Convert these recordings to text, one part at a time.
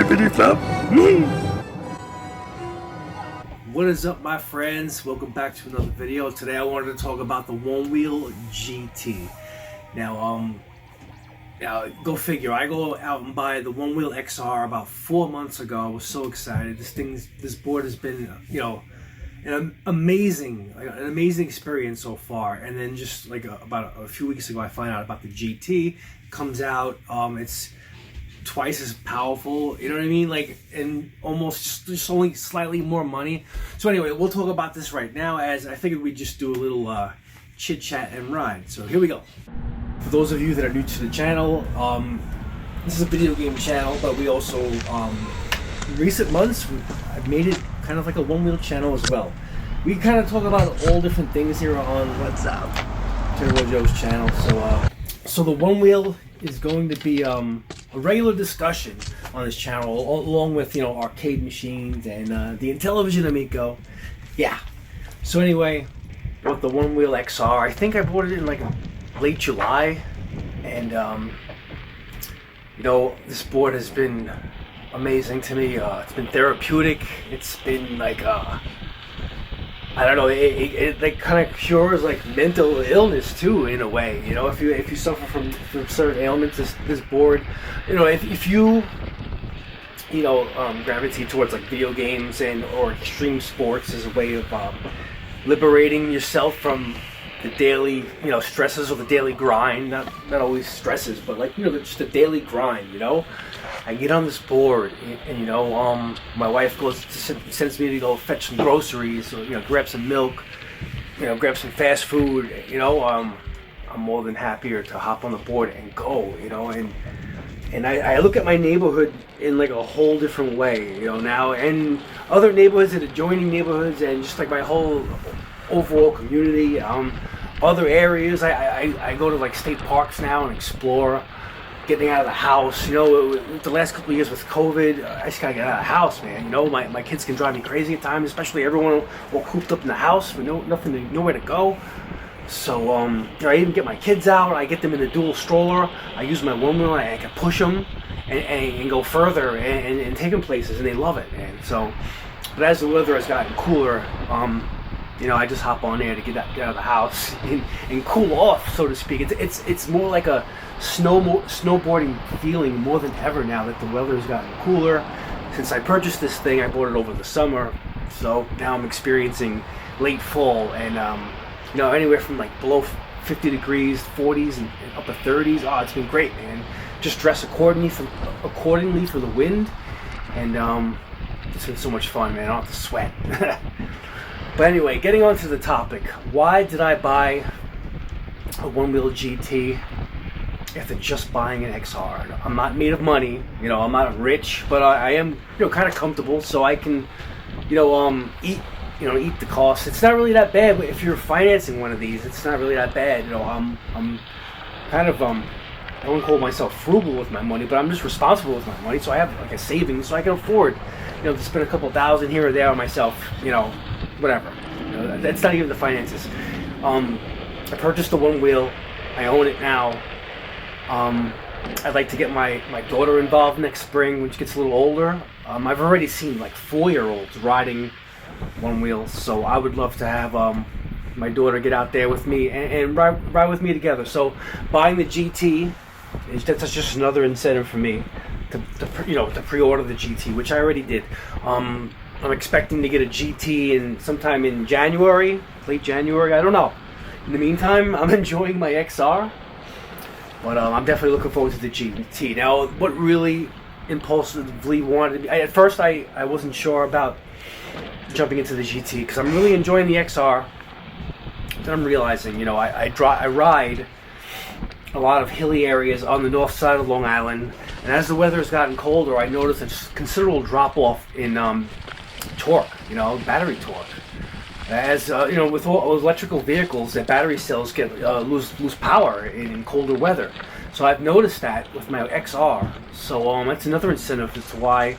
flippity flop. What is up, my friends? Welcome back to another video. Today I wanted to talk about the Onewheel GT. Now, go figure. I go out and buy the Onewheel XR about 4 months ago. I was so excited. This board has been, an amazing experience so far. And then just like about a few weeks ago, I find out about the GT. It comes out. It's twice as powerful, you know what I mean? Like, and almost just only slightly more money. So anyway, we'll talk about this right now, as I figured we'd just do a little chit chat and ride. So here we go. For those of you that are new to the channel, this is a video game channel, but we also, in recent months, I've made it kind of like a Onewheel channel as well. We kind of talk about all different things here on What's Up, Turbo Joe's channel. So the Onewheel is going to be a regular discussion on this channel, along with arcade machines and the Intellivision Amico. Yeah. So anyway, with the Onewheel XR, I think I bought it in like late July, and this board has been amazing to me. It's been therapeutic. It's been like I don't know. It like kind of cures like mental illness too, in a way. If you suffer from certain ailments, this board, if you gravitate towards like video games or extreme sports as a way of liberating yourself from the daily stresses of the daily grind. Not always stresses, but like just the daily grind. I get on this board, and my wife sends me to go fetch some groceries, or grab some milk, grab some fast food. I'm more than happier to hop on the board and go. And I look at my neighborhood in like a whole different way, now, and other neighborhoods and adjoining neighborhoods, and just like my whole overall community. Other areas, I go to like state parks now and explore. Getting out of the house, the last couple of years with COVID, I just gotta get out of the house, man. My kids can drive me crazy at times, especially everyone all cooped up in the house with nowhere to go. So, I even get my kids out. I get them in the dual stroller. I use my Onewheel. I can push them and go further and take them places, and they love it, man. So, but as the weather has gotten cooler, I just hop on there to get out of the house and cool off, so to speak. It's more like a snowboarding feeling more than ever now that the weather has gotten cooler. Since I purchased this thing, I bought it over the summer, so now I'm experiencing late fall and anywhere from like below 50 degrees, 40s, and up to 30s. Oh, it's been great, man. Just dress accordingly for the wind, and it's been so much fun, man. I don't have to sweat. But anyway, getting on to the topic. Why did I buy a Onewheel GT after just buying an XR? I'm not made of money, I'm not rich, but I am, kind of comfortable, so I can, eat the cost. It's not really that bad, but if you're financing one of these, it's not really that bad. I'm kind of, I wouldn't call myself frugal with my money, but I'm just responsible with my money, so I have like a savings, so I can afford, to spend a couple $1,000 here or there on myself, whatever. That's not even the finances. I purchased the Onewheel. I own it now. I'd like to get my daughter involved next spring when she gets a little older. I've already seen like 4-year-olds riding Onewheels, so I would love to have my daughter get out there with me and ride with me together. So buying the GT, that's just another incentive for me to pre-order the GT, which I already did. I'm expecting to get a GT sometime in January, late January, I don't know. In the meantime, I'm enjoying my XR, but I'm definitely looking forward to the GT. Now, what really impulsively wanted me, at first I wasn't sure about jumping into the GT, because I'm really enjoying the XR. Then I'm realizing, I ride a lot of hilly areas on the north side of Long Island, and as the weather has gotten colder, I noticed a considerable drop-off in torque, battery torque. As with all electrical vehicles, that battery cells get lose power in colder weather. So I've noticed that with my XR. So that's another incentive as to why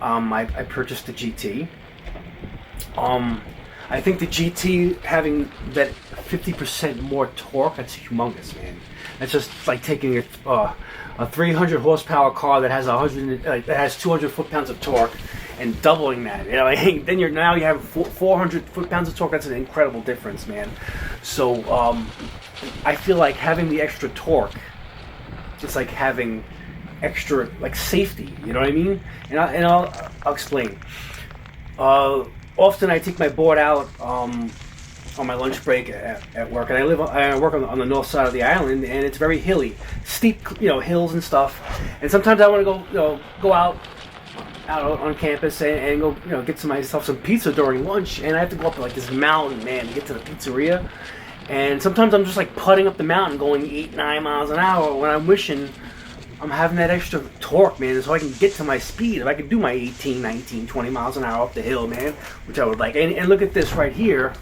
I purchased the GT. I think the GT having that 50% more torque, that's humongous, man. That's just like taking a 300 horsepower car that has 200 foot-pounds of torque and doubling that. You know, like, then you have 400 foot-pounds of torque. That's an incredible difference, man. So I feel like having the extra torque, it's like having extra like safety. You know what I mean? And I'll explain. Often I take my board out on my lunch break at work, and I work on the north side of the island, and it's very hilly, steep, hills and stuff. And sometimes I want to go out on campus and go, get myself some pizza during lunch, and I have to go up like this mountain, man, to get to the pizzeria. And sometimes I'm just like putting up the mountain, going 8-9 miles an hour, when I'm wishing I'm having that extra torque, man, so I can get to my speed. If I could do my 18, 19, 20 miles an hour up the hill, man, which I would like. And look at this right here.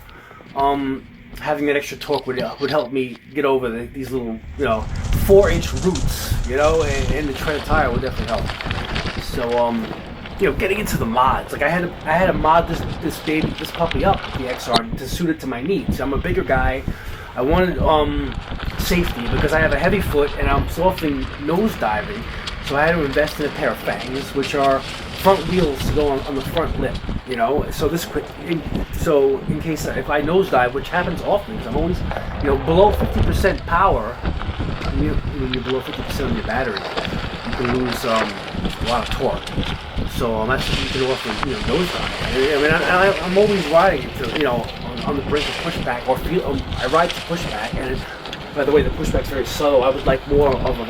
Having that extra torque would help me get over these little, 4-inch roots, and the tread tire would definitely help. So, getting into the mods, like I had to mod this puppy up, the XR, to suit it to my needs. I'm a bigger guy. I wanted safety because I have a heavy foot and I'm so often nose diving, so I had to invest in a pair of fangs, which are front wheels to go on the front lip. So in case if I nosedive, which happens often, because I'm always below 50% power. When you're below 50% on your battery, you can lose a lot of torque. So that's what you can often nosedive. I'm always riding on the brink of pushback, or I ride to pushback, and by the way, the pushback's very slow. I would like more of a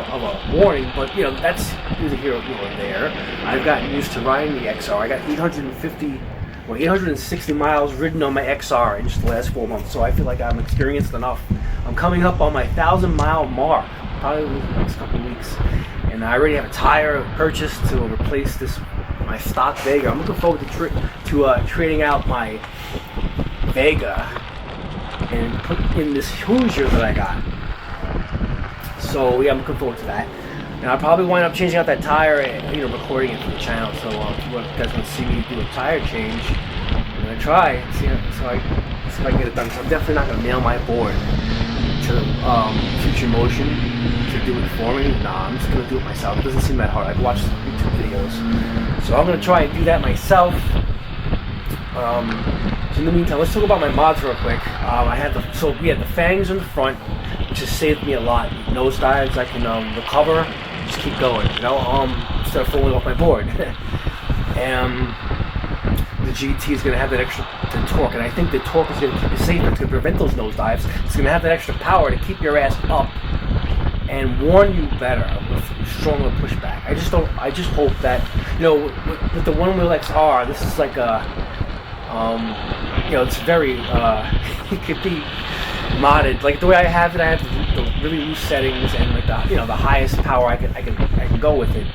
warning, but that's neither here nor there. I've gotten used to riding the XR. I got 860 miles ridden on my XR in just the last 4 months, so I feel like I'm experienced enough. I'm coming up on my 1,000-mile mark, probably in the next couple of weeks, and I already have a tire purchased to replace my stock Vega. I'm looking forward to trading out my Vega and put in this Hoosier that I got. So yeah, I'm looking forward to that. And I'll probably wind up changing out that tire and recording it for the channel. So if you guys want to see me do a tire change, I'm gonna try and see if I can get it done. So I'm definitely not gonna nail my board to Future Motion to do it for me. Nah, I'm just gonna do it myself. It doesn't seem that hard. I've watched YouTube videos, so I'm gonna try and do that myself. So in the meantime, let's talk about my mods real quick. We had the fangs in the front, which has saved me a lot. Nosedives, I can recover, just keep going, instead of falling off my board. And the GT is going to have that extra torque, and I think the torque is going to keep you safer. It's going to prevent those nosedives. It's going to have that extra power to keep your ass up and warn you better with stronger pushback. I just hope that with the one wheel XR, this is like it's very it could be modded. Like the way I have it, I have the really loose settings and like the highest power I can go with it.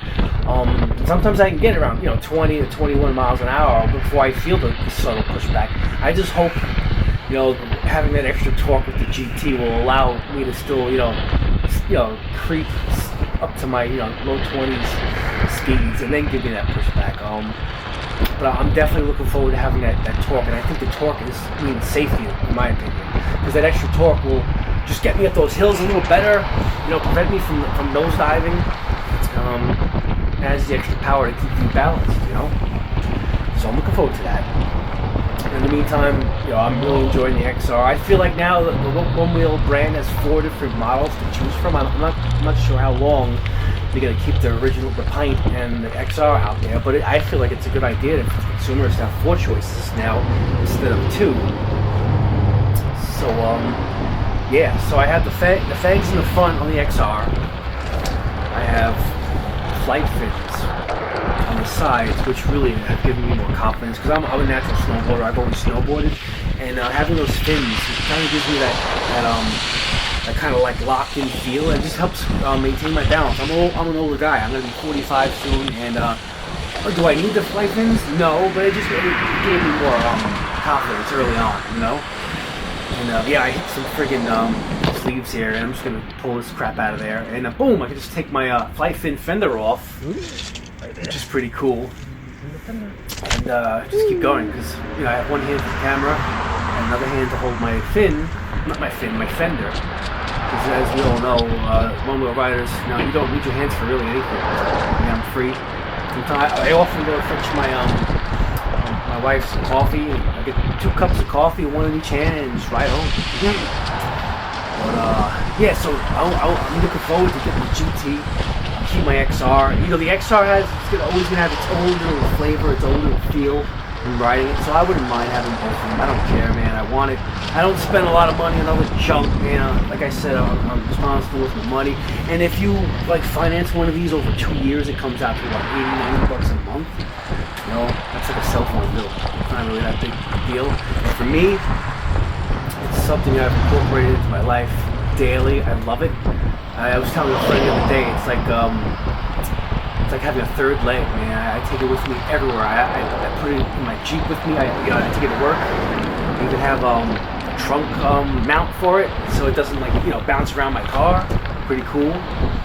Sometimes I can get around 20 to 21 miles an hour before I feel the subtle pushback. I just hope having that extra torque with the GT will allow me to still creep up to my low 20s speeds and then give me that pushback. But I'm definitely looking forward to having that torque, and I think the torque means safety, in my opinion, because that extra torque will just get me up those hills a little better, prevent me from nosediving, has the extra power to keep you balanced, So I'm looking forward to that. In the meantime, I'm really enjoying the XR. I feel like now the One Wheel brand has 4 different models to choose from. I'm not sure how long they're going to keep the Pint and the XR out there, but I feel like it's a good idea for consumers to have 4 choices now instead of 2. So so I have the fangs in the front on the XR. I have flight fins on the sides, which really have given me more confidence because I'm a natural snowboarder. I've always snowboarded, and having those fins kind of gives me that kind of like locked in feel. It just helps maintain my balance. I'm an older guy. I'm going to be 45 soon, and do I need the flight fins? No, but it just gave me more confidence early on, And I hit some friggin' sleeves here, and I'm just going to pull this crap out of there, and boom, I can just take my flight fin fender off, which is pretty cool. and just keep going, because you know I have one hand for the camera and another hand to hold my my fender. Because as we all know, one-wheel riders, you don't need your hands for really anything. I mean, I'm free. Sometimes I often go fetch my wife's coffee. I get 2 cups of coffee, one in each hand, and just ride home. But yeah, so I'm looking forward to getting the GT. Keep my XR. You know, the XR it's always gonna have its own little flavor, its own little feel in riding it. So I wouldn't mind having both of them. I don't care, man. I want it. I don't spend a lot of money on other junk, man. Like I said, I'm responsible with my money. And if you like finance one of these over 2 years, it comes out to about $80, $90 a month. You know, that's like a cell phone bill. It's not really that big a deal. And for me, it's something I've incorporated into my life daily. I love it. I was telling a friend the other day, it's like having a third leg, man. I take it with me everywhere. I put it in my Jeep with me. I take it to work. I even have a trunk mount for it, so it doesn't bounce around my car. Pretty cool.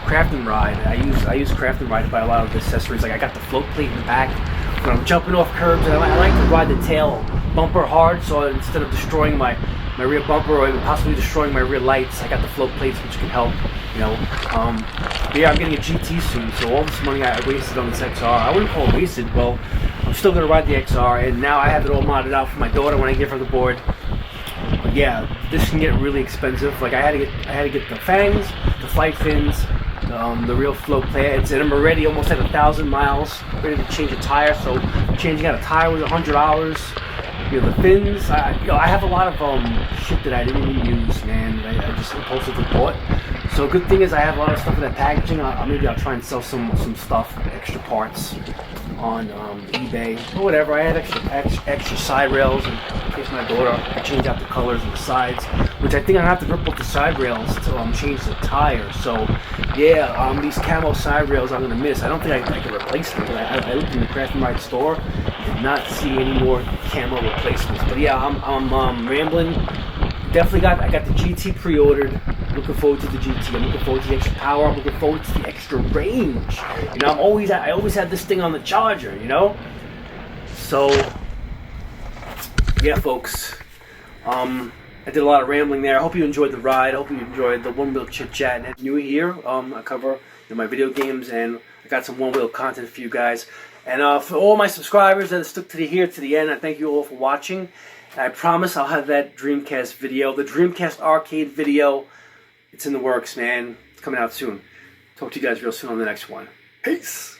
Craft and Ride. I use Craft and Ride to buy a lot of accessories. Like I got the float plate in the back when I'm jumping off curbs. And I like to ride the tail bumper hard, so instead of destroying my rear bumper or even possibly destroying my rear lights, I got the float plates, which can help. But yeah, I'm getting a GT soon, so all this money I wasted on this XR, I wouldn't call it wasted. Well, I'm still gonna ride the XR, and now I have it all modded out for my daughter when I give her the board. But yeah, this can get really expensive. Like I had to get the fangs, the flight fins, the real float plate, and I'm already almost at 1,000 miles, ready to change a tire. So changing out a tire was $100. You know, the fins, I have a lot of shit that I didn't even use, man. I just impulsively bought. So good thing is I have a lot of stuff in that packaging. Maybe I'll try and sell some stuff, extra parts on eBay or whatever. I had extra side rails in case my daughter could change out the colors on the sides, which I think I have to rip up the side rails to change the tire. So yeah, these camo side rails I'm gonna miss. I don't think I can replace them. But I looked in the Craft and Ride store, did not see any more camo replacements. But yeah, I'm rambling. Definitely I got the GT pre-ordered. Looking forward to the GT. I'm looking forward to the extra power. I'm looking forward to the extra range. You know, I always had this thing on the charger, you know? So yeah, folks. I did a lot of rambling there. I hope you enjoyed the ride. I hope you enjoyed the one-wheel chit-chat. And if you're new here, I cover my video games, and I got some one-wheel content for you guys. And for all my subscribers that stuck to the end, I thank you all for watching. And I promise I'll have that Dreamcast video, the Dreamcast arcade video. It's in the works, man. It's coming out soon. Talk to you guys real soon on the next one. Peace!